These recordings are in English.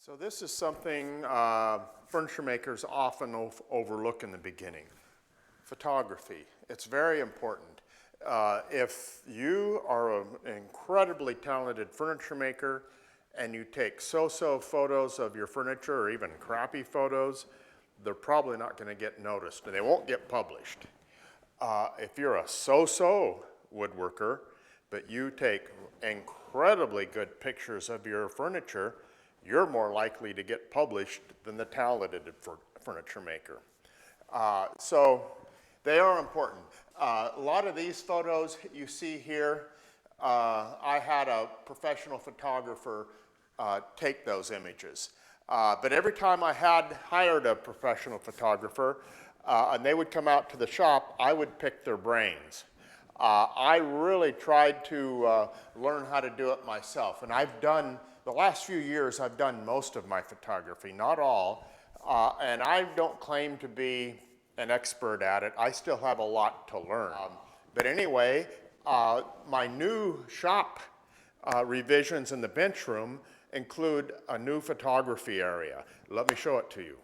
So this is something furniture makers often overlook in the beginning. Photography. It's very important. If you are an incredibly talented furniture maker and you take so-so photos of your furniture or even crappy photos, they're probably not going to get noticed and they won't get published. If you're a so-so woodworker, but you take incredibly good pictures of your furniture, you're more likely to get published than the talented furniture maker. So they are important. A lot of these photos you see here, I had a professional photographer take those images. But every time I had hired a professional photographer and they would come out to the shop, I would pick their brains. I really tried to learn how to do it myself. And I've done, the last few years, I've done most of my photography, not all. And I don't claim to be an expert at it. I still have a lot to learn. But anyway, my new shop revisions in the bench room include a new photography area. Let me show it to you.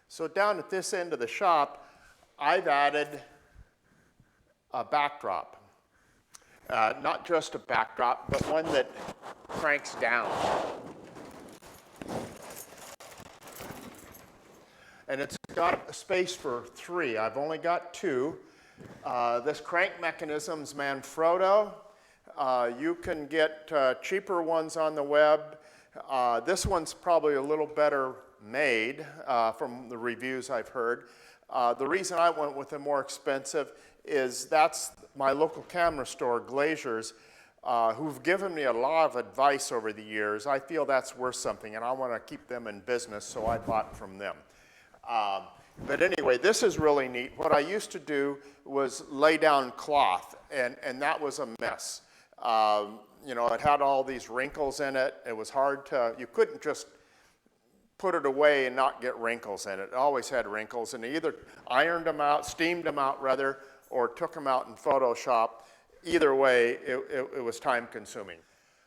So down at this end of the shop, I've added a backdrop. Not just a backdrop, but one that cranks down. And it's got a space for 3. I've only got 2. This crank mechanism's Manfrotto. You can get cheaper ones on the web. This one's probably a little better made from the reviews I've heard. The reason I went with the more expensive is that's my local camera store, Glazier's, who've given me a lot of advice over the years. I feel that's worth something, and I want to keep them in business, so I bought from them. But anyway, this is really neat. What I used to do was lay down cloth, and that was a mess. You know, it had all these wrinkles in it. It was hard to, you couldn't just put it away and not get wrinkles in it. It always had wrinkles, and either ironed them out, steamed them out rather, or took them out in Photoshop. Either way, it was time consuming.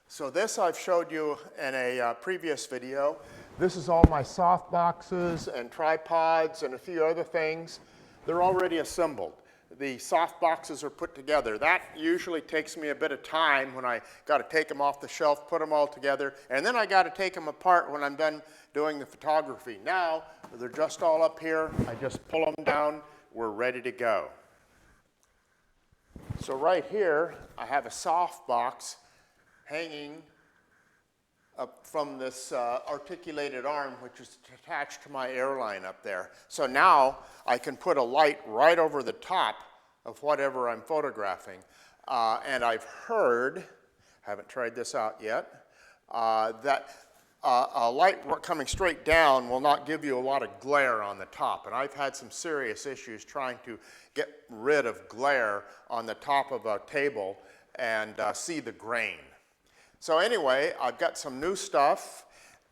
So this I've showed you in a previous video. This is all my soft boxes and tripods and a few other things. They're already assembled. The soft boxes are put together. That usually takes me a bit of time when I got to take them off the shelf, put them all together, and then I got to take them apart when I'm done doing the photography. Now, they're just all up here. I just pull them down. We're ready to go. So right here, I have a soft box hanging up from this articulated arm, which is attached to my airline up there. So now I can put a light right over the top of whatever I'm photographing. And I've heard, haven't tried this out yet, that a light coming straight down will not give you a lot of glare on the top. And I've had some serious issues trying to get rid of glare on the top of a table and see the grain. So anyway, I've got some new stuff,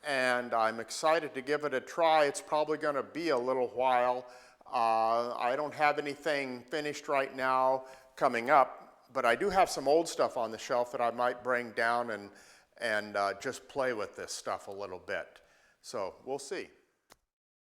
and I'm excited to give it a try. It's probably going to be a little while. I don't have anything finished right now coming up, but I do have some old stuff on the shelf that I might bring down and just play with this stuff a little bit. So we'll see.